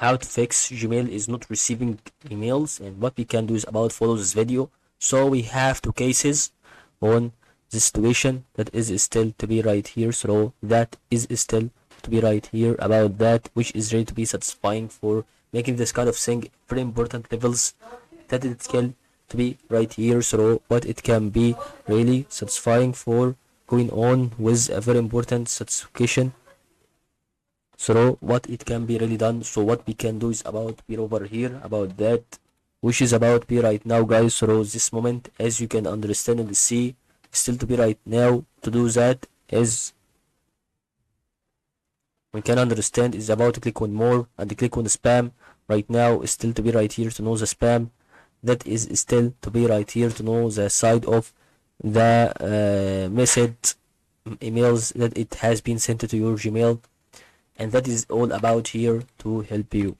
how to fix Gmail is not receiving emails, and what we can do is about follow this video. So we have two cases on the situation that is still to be right here. So that is still to be right here about that, which is ready to be satisfying for making this kind of thing very important levels, that it can to be right here. So what it can be really satisfying for going on with a very important satisfaction. So what it can be really done. So what we can do is about be over here about that, which is about be right now, guys. So this moment, as you can understand and see, still to be right now. To do that is we can understand is about to click on more and click on spam. Right now is still to be right here to know the spam. That is still to be right here to know the side of the message emails that it has been sent to your Gmail, and that is all about here to help you.